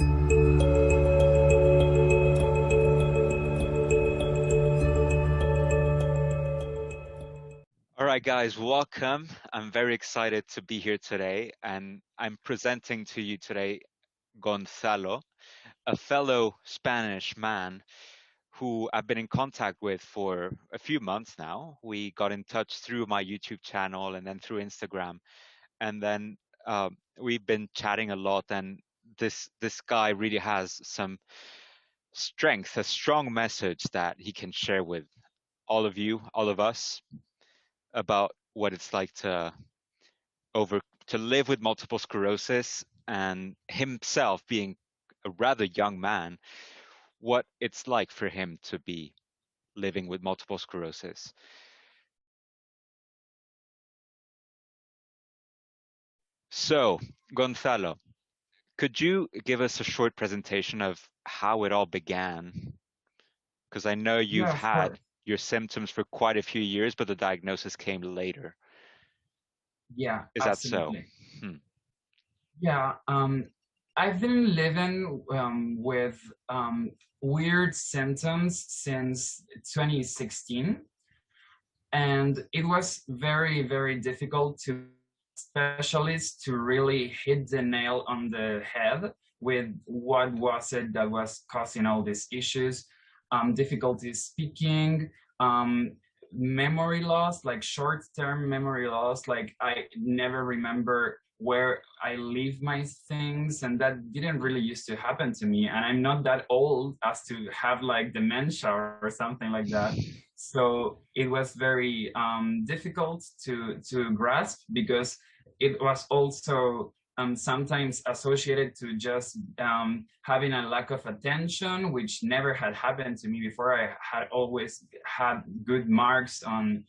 All right, guys, welcome. I'm very excited to be here today, and I'm presenting to you today Gonzalo, a fellow Spanish man who I've been in contact with for a few months now. We got in touch through my YouTube channel and then through Instagram, and then we've been chatting a lot. And this guy really has some strength, a strong message that he can share with all of you, all of us, about what it's like over to live with multiple sclerosis, and himself being a rather young man, what it's like for him to be living with multiple sclerosis. So, Gonzalo, could you give us a short presentation of how it all began? Because I know you've Yeah, of had course. your symptoms for quite a few years, but the diagnosis came later. Yeah, Is that so? absolutely. Hmm. Yeah, I've been living with weird symptoms since 2016, and it was very, very difficult to specialists to really hit the nail on the head with what was it that was causing all these issues. Difficulty speaking, memory loss, like short-term memory loss, like I never remember where I leave my things, and that didn't really used to happen to me. And I'm not that old as to have like dementia or something like that. So it was very difficult to grasp, because it was also sometimes associated to just having a lack of attention, which never had happened to me before. I had always had good marks on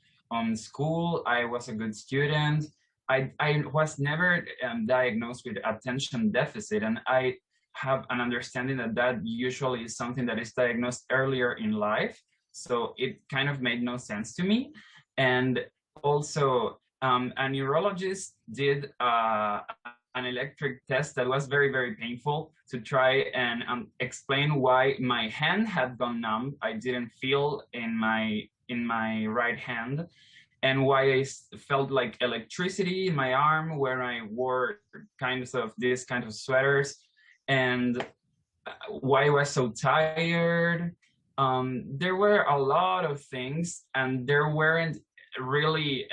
school. I was a good student. I was never diagnosed with attention deficit, and I have an understanding that that usually is something that is diagnosed earlier in life. So it kind of made no sense to me. And also, a neurologist did an electric test that was very, very painful to try and explain why my hand had gone numb. I didn't feel in my right hand, and why I felt like electricity in my arm where I wore kinds of these kind of sweaters, and why I was so tired. There were a lot of things, and there weren't really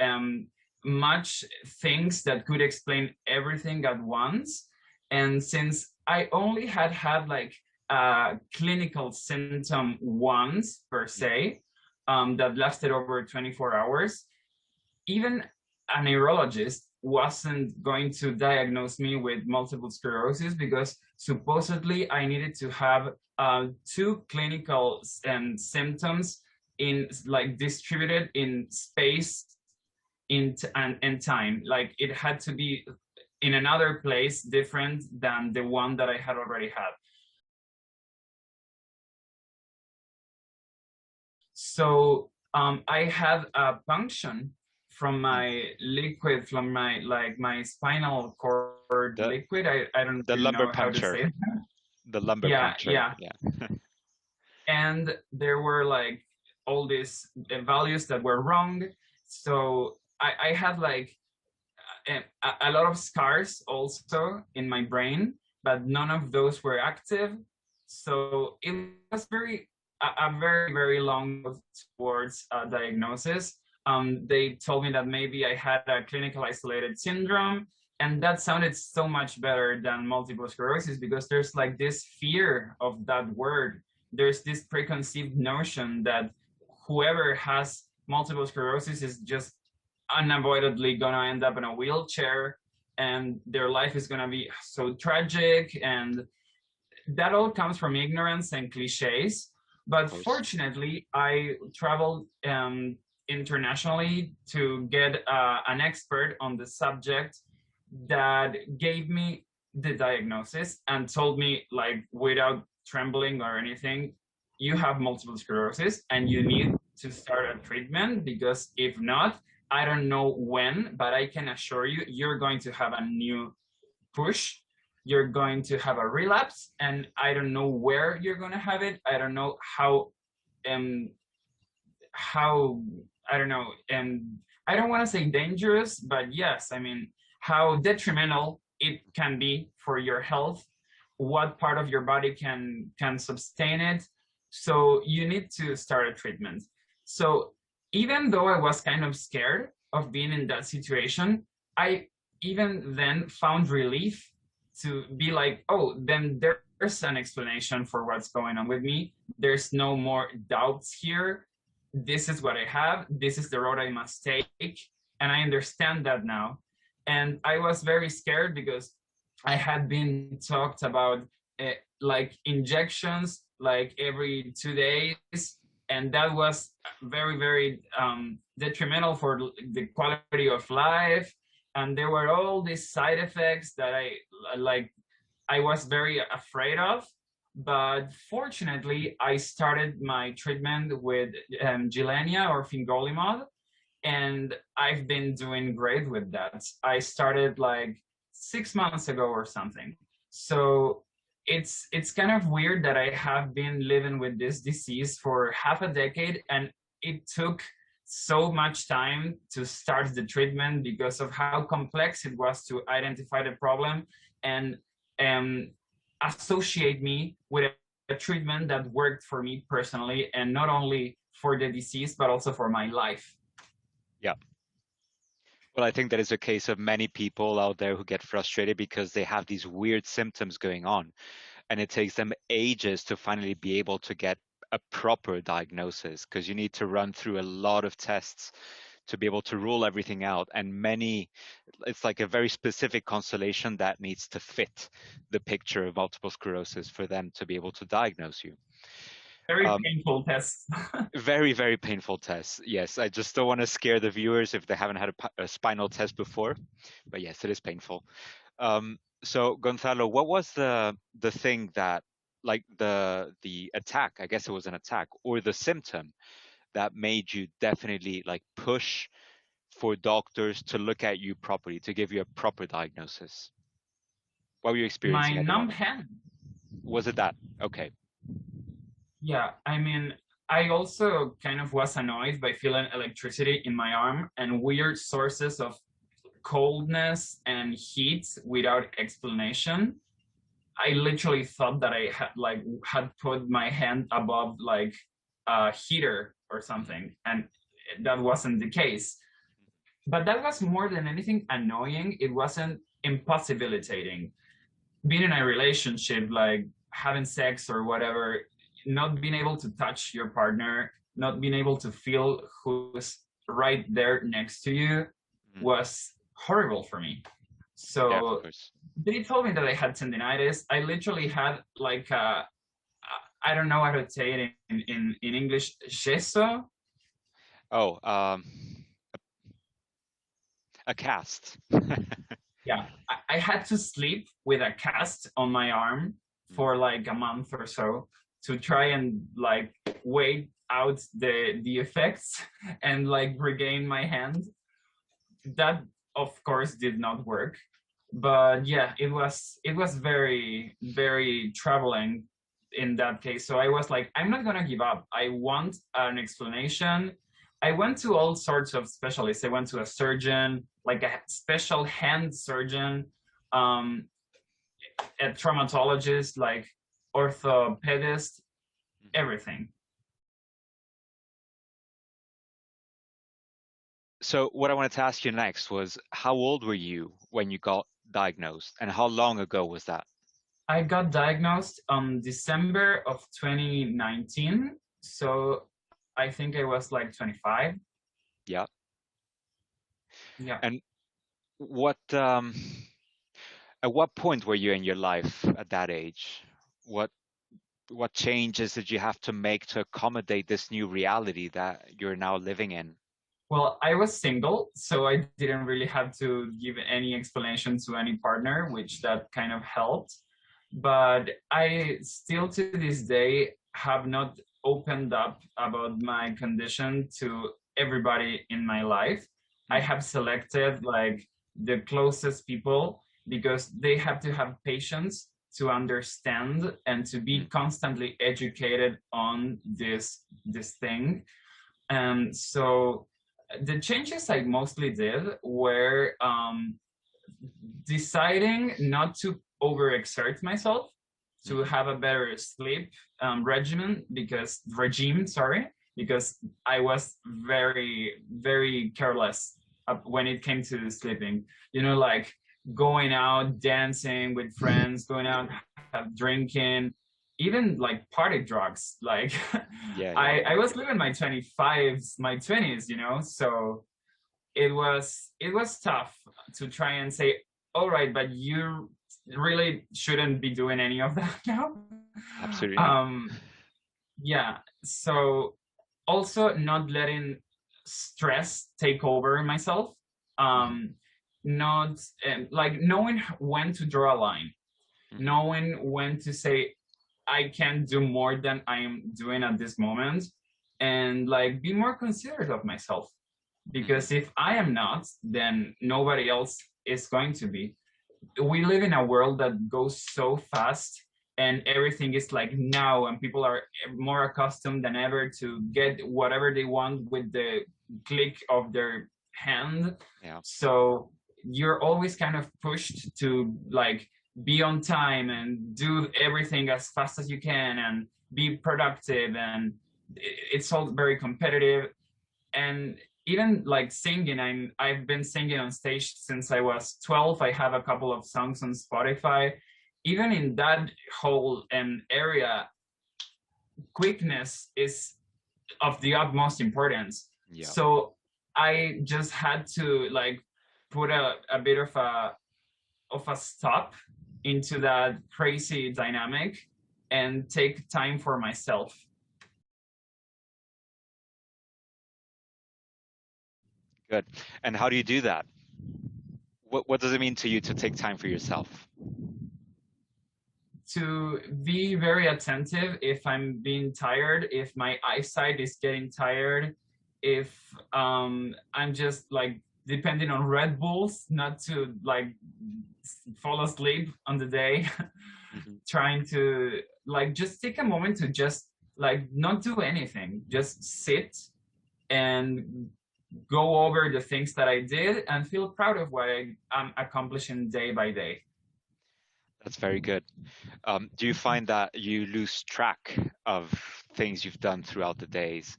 much things that could explain everything at once. And since I only had like a clinical symptom once per se, that lasted over 24 hours, even a neurologist wasn't going to diagnose me with multiple sclerosis, because supposedly I needed to have two clinical symptoms in like distributed in space and time. Like it had to be in another place different than the one that I had already had. So I had a puncture from Hmm. my liquid, from my like my spinal cord The liquid. I don't the really lumbar know how to puncture. say it. The lumbar Yeah, puncture. yeah. Yeah. And there were like all these values that were wrong. So I had like a lot of scars also in my brain, but none of those were active. So it was a very, very long road towards a diagnosis. They told me that maybe I had a clinical isolated syndrome, and that sounded so much better than multiple sclerosis, because there's like this fear of that word. There's this preconceived notion that whoever has multiple sclerosis is just unavoidably gonna end up in a wheelchair, and their life is gonna be so tragic. And that all comes from ignorance and cliches. Of But course. fortunately, I traveled internationally to get an expert on the subject that gave me the diagnosis and told me, like, without trembling or anything, you have multiple sclerosis and you need to start a treatment, because if not, I don't know when, but I can assure you, you're going to have a new push you're going to have a relapse, and I don't know where you're going to have it. I don't know um how I don't know, and I don't want to say dangerous, but yes, I mean how detrimental it can be for your health, what part of your body can sustain it. So you need to start a treatment. So even though I was kind of scared of being in that situation, I even then found relief to be like, oh, then there's an explanation for what's going on with me. There's no more doubts here. This is what I have, this is the road I must take, and I understand that now. And I was very scared because I had been talked about like injections like every 2 days, and that was very, very detrimental for the quality of life. And there were all these side effects that like I was very afraid of. But fortunately, I started my treatment with Gilenia or fingolimod, and I've been doing great with that. I started like 6 months ago or something. So it's kind of weird that I have been living with this disease for half a decade, and it took so much time to start the treatment because of how complex it was to identify the problem and um, associate me with a treatment that worked for me personally, and not only for the disease but also for my life. Yeah. Well, I think that is a case of many people out there who get frustrated because they have these weird symptoms going on, and it takes them ages to finally be able to get a proper diagnosis because you need to run through a lot of tests to be able to rule everything out. And many, it's like a very specific constellation that needs to fit the picture of multiple sclerosis for them to be able to diagnose you. Very Um, painful test. Very, very painful tests. Yes, I just don't want to scare the viewers if they haven't had a spinal test before. But yes, it is painful. So Gonzalo, what was the thing that, like the attack? I guess it was an attack or the symptom that made you definitely like push for doctors to look at you properly, to give you a proper diagnosis? What were you My experiencing at the numb moment? hand. Was it that? Okay. Yeah, I mean, I also kind of was annoyed by feeling electricity in my arm and weird sources of coldness and heat without explanation. I literally thought that I had put my hand above like a heater or something, and that wasn't the case. But that was more than anything annoying. It wasn't impossibilitating. Being in a relationship, like having sex or whatever, not being able to touch your partner, not being able to feel who's right there next to you Mhm. was horrible for me. Yeah, of So course. they told me that I had tendinitis. I literally had like I don't know how to say it in English, gesso. Oh, a cast. Yeah, I had to sleep with a cast on my arm Mm. for like a month or so to try and like wait out the effects and like regain my hand. That of course did not work, but yeah, it was very, very troubling in that case. So I was like, I'm not gonna give up. I want an explanation. I went to all sorts of specialists. I went to a surgeon, like a special hand surgeon, um, a traumatologist, like orthopedist, Mhm. everything. So what I wanted to ask you next was how old were you when you got diagnosed, and how long ago was that? I got diagnosed on December of 2019. So I think I was like 25. Yeah. Yeah. And what at what point were you in your life at that age? What what changes did you have to make to accommodate this new reality that you're now living in? Well, I was single, so I didn't really have to give any explanation to any partner, which that kind of helped. But I still to this day have not opened up about my condition to everybody in my life. I Mm. have selected like the closest people, because they have to have patience to understand and to be Mm, constantly educated on this thing. And so the changes I mostly did were deciding not to overexert myself, to mhm. have a better sleep regime, sorry, because I was very careless when it came to sleeping. Like going out, dancing with friends, going out, drinking, even like party drugs. Like Yeah, yeah, I yeah. was living my 25s, my 20s, so it was tough to try and say, all right, but you really shouldn't be doing any of that now. Absolutely not. um yeah, so also not letting stress take over myself. Mhm, um Not like knowing when to draw a line, mhm, knowing when to say I can't do more than I am doing at this moment, and like be more considerate of myself, mhm. because if I am not, then nobody else is going to be. We live in a world that goes so fast, and everything is like now, and people are more accustomed than ever to get whatever they want with the click of their hand. Yeah, So you're always kind of pushed to like be on time and do everything as fast as you can and be productive, and it's all very competitive. And even like singing, I've been singing on stage since I was 12. I have a couple of songs on Spotify. Even in that whole area, quickness is of the utmost importance. yeah. So I just had to like put a bit of a stop into that crazy dynamic and take time for myself. Good. And how do you do that? What does it mean to you to take time for yourself? To be very attentive if I'm being tired, if my eyesight is getting tired, if I'm just like depending on Red Bulls not to like fall asleep on the day, Mhm. trying to like just take a moment to just like not do anything, just sit and go over the things that I did and feel proud of what I'm accomplishing day by day. That's very good. Do you find that you lose track of things you've done throughout the days?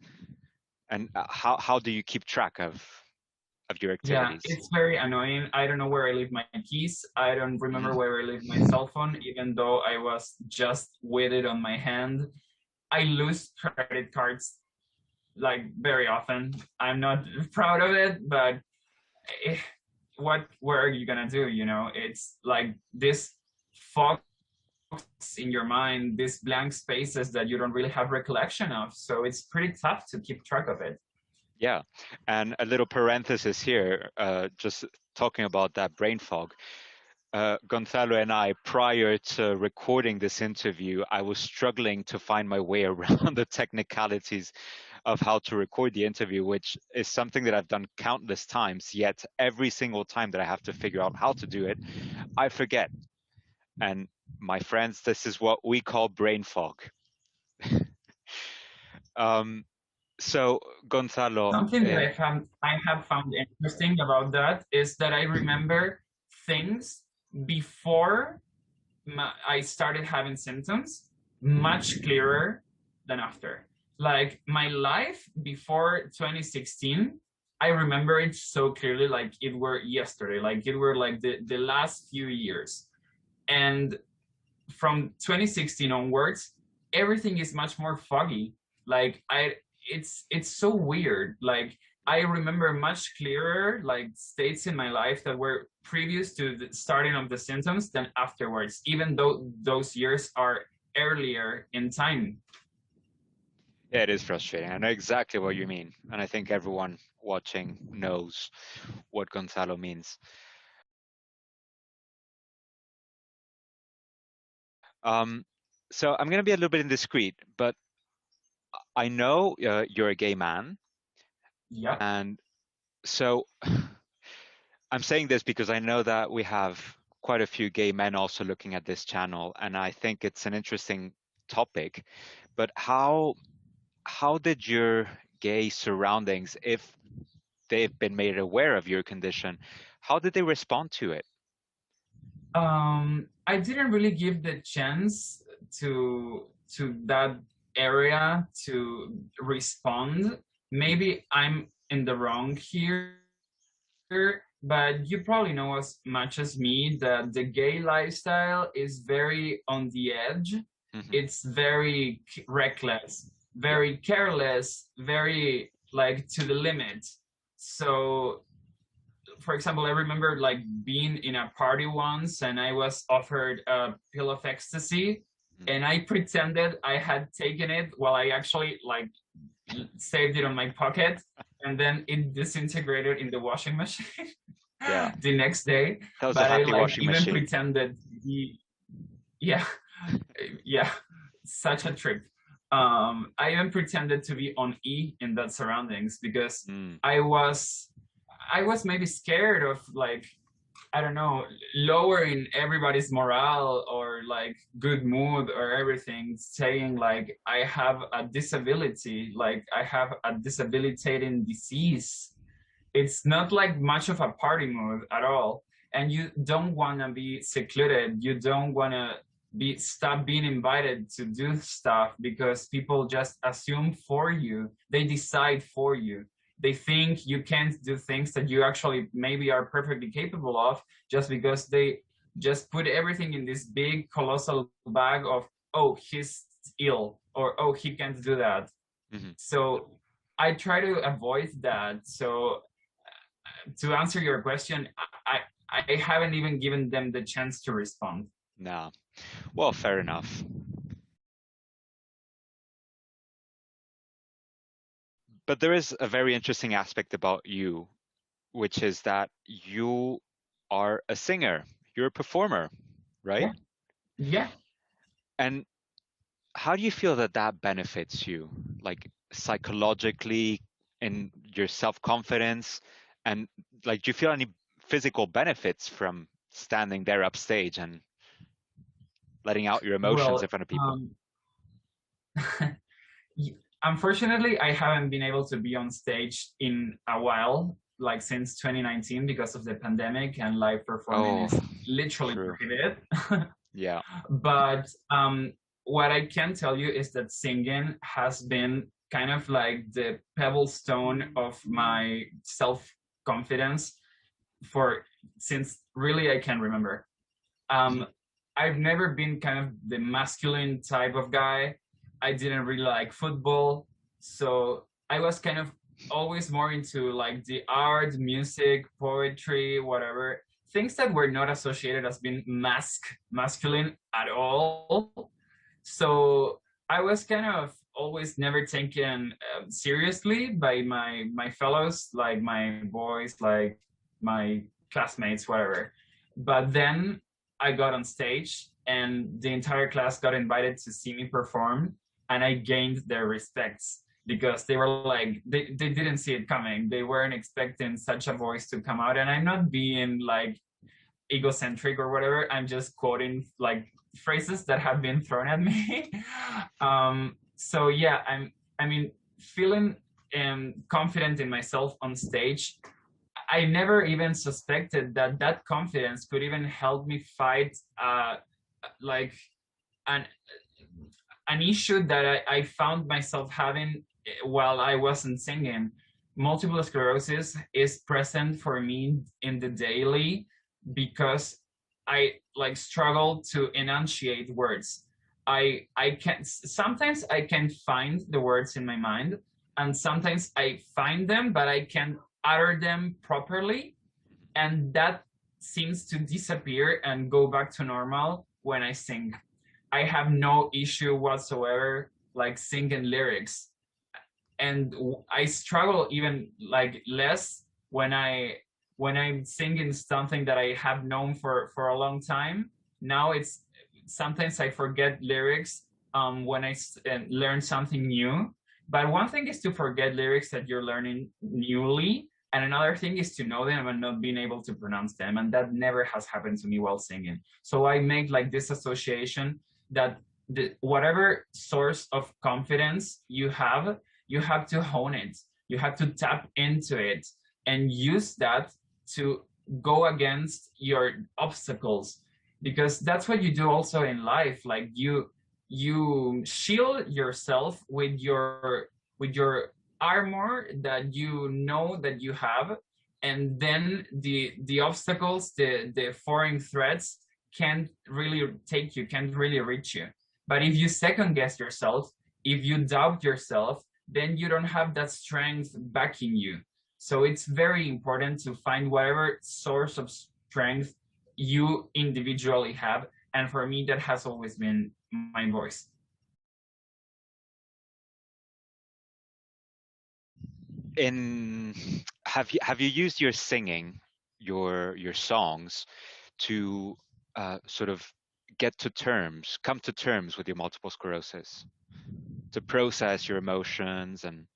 And how do you keep track of your Yeah, activities? it's very annoying. I don't know where I leave my keys. I don't remember Mhm. where I leave my cell phone, even though I was just with it on my hand. I lose credit cards like very often. I'm not proud of it, but eh, what are you gonna do? It's like this fog in your mind, these blank spaces that you don't really have recollection of. So it's pretty tough to keep track of it. Yeah, and a little parenthesis here, just talking about that brain fog. Gonzalo and I, prior to recording this interview, I was struggling to find my way around the technicalities of how to record the interview, which is something that I've done countless times. Yet every single time that I have to figure out how to do it, I forget. And my friends, this is what we call brain fog. Um, so, Gonzalo, Something that I have found interesting about that is that I remember things before I started having symptoms much clearer than after. Like my life before 2016, I remember it so clearly, like it were yesterday, like it were like the last few years. And from 2016 onwards, everything is much more foggy. Like it's so weird. Like I remember much clearer like states in my life that were previous to the starting of the symptoms than afterwards, even though those years are earlier in time. yeah, it is frustrating. I know exactly what you mean. And I think everyone watching knows what Gonzalo means. Um, so I'm going to be a little bit indiscreet, but I know you're a gay man. Yep. And so I'm saying this because I know that we have quite a few gay men also looking at this channel, and I think it's an interesting topic. But how did your gay surroundings, if they've been made aware of your condition, how did they respond to it? I didn't really give the chance to that area to respond. Maybe I'm in the wrong here, but you probably know as much as me that the gay lifestyle is very on the edge. Hmm. It's very reckless, Yeah. very careless, very like to the limit. So for example, I remember like being in a party once and I was offered a pill of ecstasy Mm. and I pretended I had taken it while I actually like saved it on my pocket and then it disintegrated in the washing machine Yeah. the next day. That was a But I happy like washing even machine. pretended to be, yeah, yeah, such a trip. I even pretended to be on E in that surroundings because Mm. I was I was maybe scared of like I don't know lowering everybody's morale or like good mood or everything, saying like I have a disability, like I have a debilitating disease. It's not like much of a party mood at all, and you don't want to be secluded. You don't want to be stop being invited to do stuff because people just assume for you, they decide for you, they think you can't do things that you actually maybe are perfectly capable of just because they just put everything in this big colossal bag of oh he's ill or oh he can't do that. Hmm. So I try to avoid that. So to answer your question, I haven't even given them the chance to respond. No. Well, fair enough. But there is a very interesting aspect about you, which is that you are a singer, you're a performer, right? Yeah, yeah. And how do you feel that that benefits you, like psychologically, in your self confidence? And like, do you feel any physical benefits from standing there upstage and letting out your emotions in Well, front of people? unfortunately, I haven't been able to be on stage in a while, like since 2019, because of the pandemic and live performing Oh, is literally true. prohibited. Yeah. But what I can tell you is that singing has been kind of like the pebble stone of my self confidence for since really I can remember. Mhm. Um, I've never been kind of the masculine type of guy. I didn't really like football, so I was kind of always more into like the art, music, poetry, whatever things that were not associated as being masculine at all. So I was kind of always never taken seriously by my fellows, like my boys, like my classmates, whatever. But then I got on stage, and the entire class got invited to see me perform, and I gained their respects because they were like they didn't see it coming. They weren't expecting such a voice to come out, and I'm not being like egocentric or whatever. I'm just quoting like phrases that have been thrown at me. So yeah, I mean, feeling confident in myself on stage. I never even suspected that that confidence could even help me fight like an an issue that I found myself having while I wasn't singing. Multiple sclerosis is present for me in the daily because I like struggle to enunciate words. I can sometimes I can find the words in my mind, and sometimes I find them, but I can't utter them properly, and that seems to disappear and go back to normal when I sing. I have no issue whatsoever like singing lyrics, and I struggle even like less when I'm singing something that I have known for a long time. Now it's sometimes I forget lyrics when I learn something new. But one thing is to forget lyrics that you're learning newly, And another thing is to know them and not being able to pronounce them. And that never has happened to me while singing. So I make like this association that whatever source of confidence you have to hone it. You have to tap into it and use that to go against your obstacles, because that's what you do also in life. Like you shield yourself with your armor that you know that you have, and then the obstacles, the foreign threats can't really take you, can't really reach you. But if you second guess yourself, if you doubt yourself, then you don't have that strength backing you. So it's very important to find whatever source of strength you individually have. And for me, that has always been my voice. In have you used your singing, your songs, to sort of come to terms with your multiple sclerosis, to process your emotions and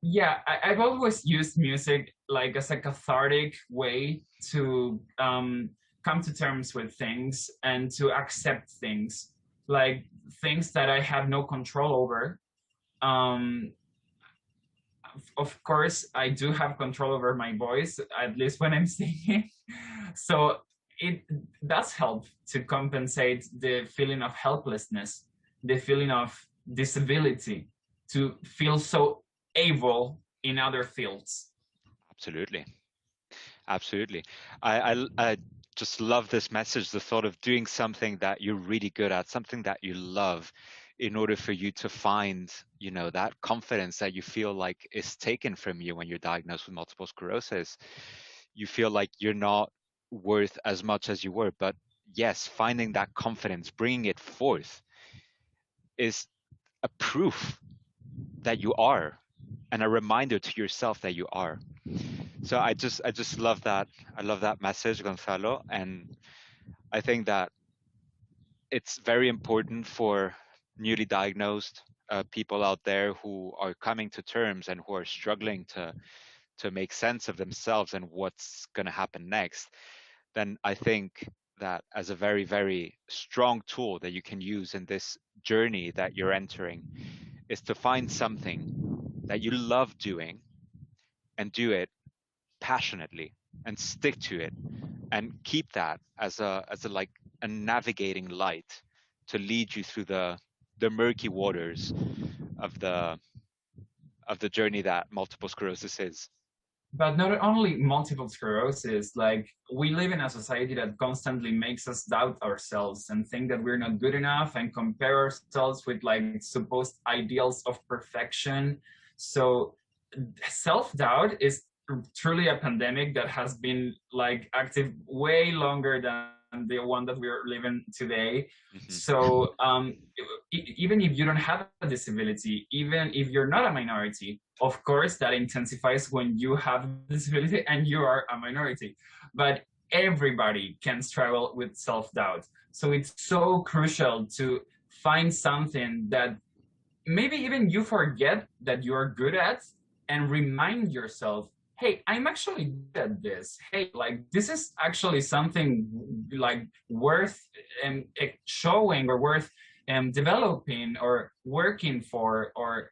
Yeah, I've always used music like as a cathartic way to come to terms with things and to accept things, like things that I have no control over. Um, of course, I do have control over my voice, at least when I'm singing. So it does help to compensate the feeling of helplessness, the feeling of disability, to feel so able in other fields. absolutely. Absolutely. I just love this message, the thought of doing something that you're really good at, something that you love, in order for you to find, that confidence that you feel like is taken from you when you're diagnosed with multiple sclerosis. You feel like you're not worth as much as you were. But yes, finding that confidence, bringing it forth, is a proof that you are, and a reminder to yourself that you are. So I just love that. I love that message, Gonzalo, and I think that it's very important for newly diagnosed people out there who are coming to terms and who are struggling to make sense of themselves and what's going to happen next. Then I think that as a very, very strong tool that you can use in this journey that you're entering is to find something that you love doing and do it passionately and stick to it and keep that as a like a navigating light to lead you through the murky waters of the journey that multiple sclerosis is. But not only multiple sclerosis, like we live in a society that constantly makes us doubt ourselves and think that we're not good enough and compare ourselves with like supposed ideals of perfection. So self-doubt is truly a pandemic that has been like active way longer than the one that we're living today. Hmm. So even if you don't have a disability, even if you're not a minority, of course that intensifies when you have a disability and you are a minority. But everybody can struggle with self-doubt. So it's so crucial to find something that maybe even you forget that you're good at, and remind yourself, hey, I'm actually good at this. Hey, like this is actually something like worth showing, or worth developing or working for, or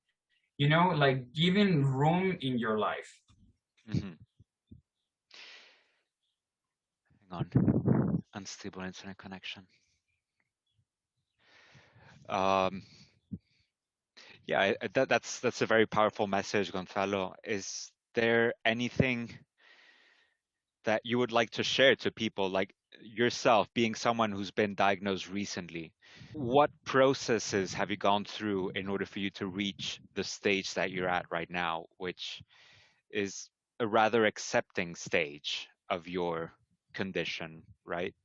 like giving room in your life. Hmm. Hang on, unstable internet connection. um yeah, that's a very powerful message, Gonzalo. Is there anything that you would like to share to people, like yourself being someone who's been diagnosed recently? What processes have you gone through in order for you to reach the stage that you're at right now, which is a rather accepting stage of your condition, right?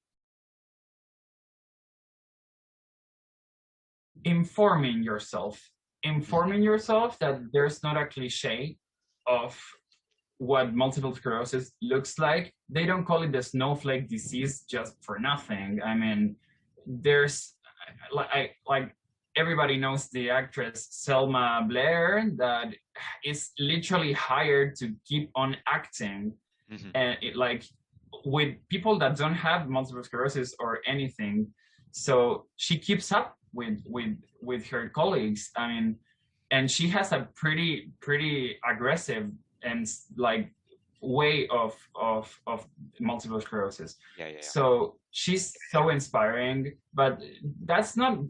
Informing yourself, Hmm. informing yourself that there's not a cliche of what multiple sclerosis looks like. They don't call it the snowflake disease just for nothing. I mean, there's like everybody knows the actress Selma Blair, that is literally hired to keep on acting, Hmm. and like with people that don't have multiple sclerosis or anything. So she keeps up with her colleagues. I mean, and she has a pretty aggressive and like way of multiple sclerosis. Yeah, yeah, yeah. So she's so inspiring, but that's not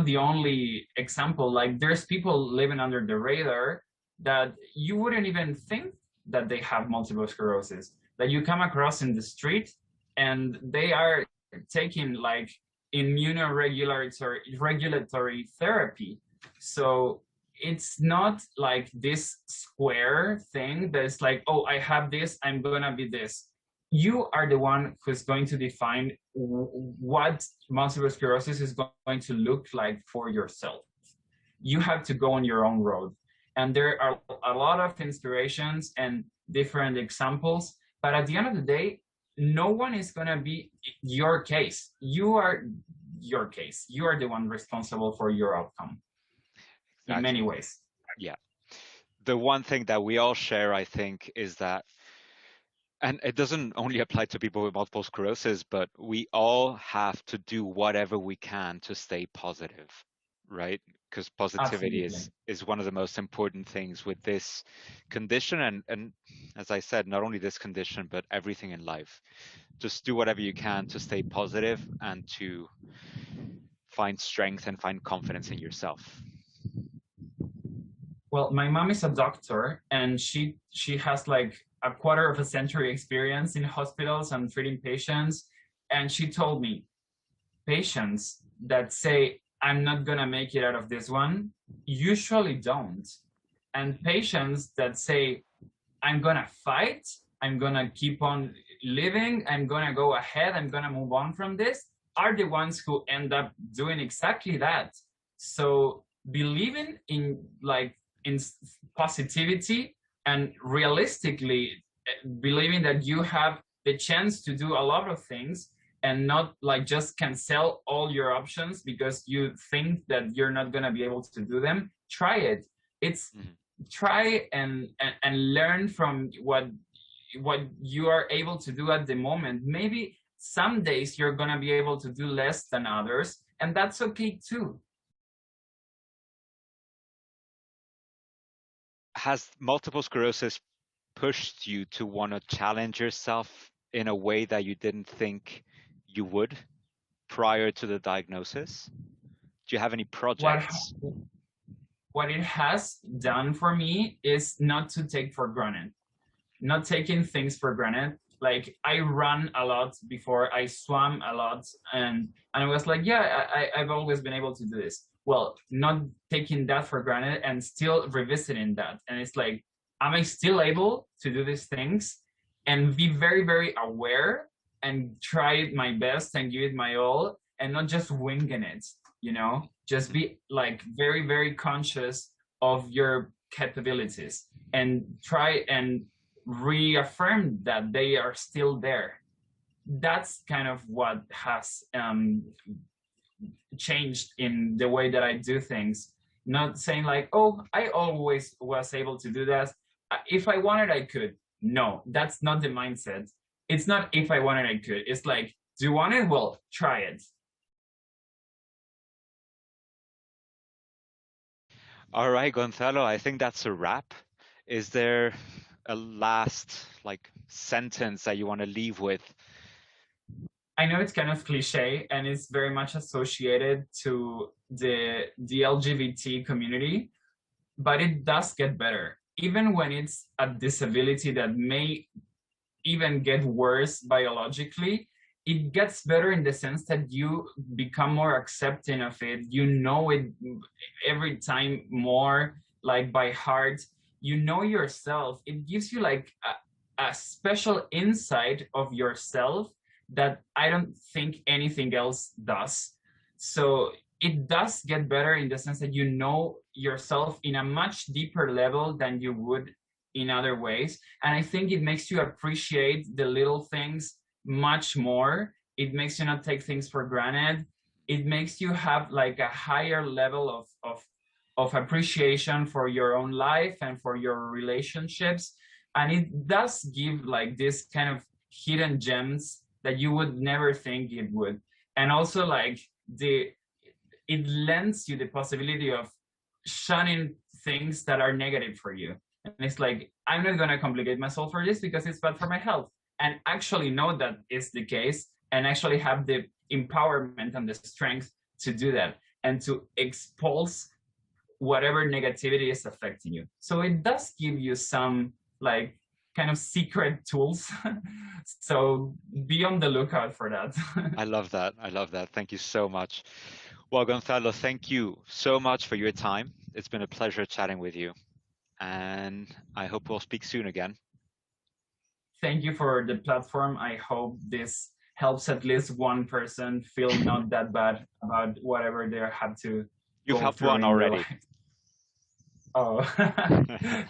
the only example. Like there's people living under the radar that you wouldn't even think that they have multiple sclerosis, that you come across in the street, and they are taking like immunoregulatory therapy. So it's not like this square thing that's like, oh, I have this, I'm gonna be this. You are the one who's going to define what multiple sclerosis is going to look like for yourself. You have to go on your own road. And there are a lot of inspirations and different examples, but at the end of the day, no one is going to be your case. You are your case. You are the one responsible for your outcome in many Exactly. ways. Yeah. The one thing that we all share, I think, is that, and it doesn't only apply to people with multiple sclerosis, but we all have to do whatever we can to stay positive, right? Because positivity Absolutely. is one of the most important things with this condition, and as I said, not only this condition, but everything in life. Just do whatever you can to stay positive and to find strength and find confidence in yourself. Well, my mom is a doctor, and she has like a quarter of a century experience in hospitals and treating patients. And she told me, patients that say, I'm not going to make it out of this one, usually don't. And patients that say, I'm going to fight, I'm going to keep on living, I'm going to go ahead, I'm going to move on from this, are the ones who end up doing exactly that. So believing in like in positivity and realistically believing that you have the chance to do a lot of things, and not like just cancel all your options because you think that you're not going to be able to do them. Try it. It's Mhm. try and learn from what you are able to do at the moment. Maybe some days you're going to be able to do less than others, and that's okay too. Has multiple sclerosis pushed you to want to challenge yourself in a way that you didn't think you would prior to the diagnosis? Do you have any what projects? what it has done for me is not to take for granted, not taking things for granted. Like I ran a lot before, I swam a lot, and I was like, yeah, I've always been able to do this. Well, not taking that for granted and still revisiting that. And it's like, am I still able to do these things? And be very aware and try my best and give it my all, and not just winging it, you know? Just Mhm. be like very conscious of your capabilities, and try and reaffirm that they are still there. That's kind of what has changed in the way that I do things. Not saying like, oh, I always was able to do that. If I wanted, I could. No, that's not the mindset. It's not if I wanted, I could. It's like, do you want it? Well, try it. All right, Gonzalo, I think that's a wrap. Is there a last like sentence that you want to leave with? I know it's kind of cliche and it's very much associated to the LGBT community, but it does get better. Even when it's a disability that may even get worse biologically, it gets better in the sense that you become more accepting of it. You know it every time more, like by heart. You know yourself. It gives you like a special insight of yourself that I don't think anything else does. So it does get better in the sense that you know yourself in a much deeper level than you would in other ways. And I think it makes you appreciate the little things much more. It makes you not take things for granted. it makes you have like a higher level of appreciation for your own life and for your relationships. And it does give like this kind of hidden gems that you would never think it would. And also like the it lends you the possibility of shunning things that are negative for you. And it's like, I'm not going to complicate myself for this because it's bad for my health. And actually know that is the case and actually have the empowerment and the strength to do that and to expulse whatever negativity is affecting you. So it does give you some like kind of secret tools. So be on the lookout for that. I love that. I love that. Thank you so much. Well, Gonzalo, thank you so much for your time. It's been a pleasure chatting with you, and I hope we'll speak soon again. Thank you for the platform. I hope this helps at least one person feel not that bad about whatever they have to You've go helped through one in their already. life. Oh,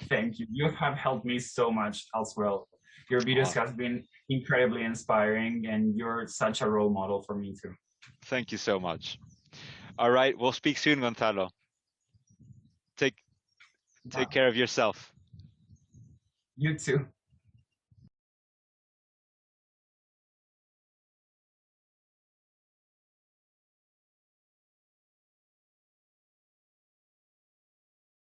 thank you. You have helped me so much as well. Your videos Oh, have been incredibly inspiring, and you're such a role model for me too. thank you so much. All right, we'll speak soon, Gonzalo. Take Bye. take care of yourself. You too.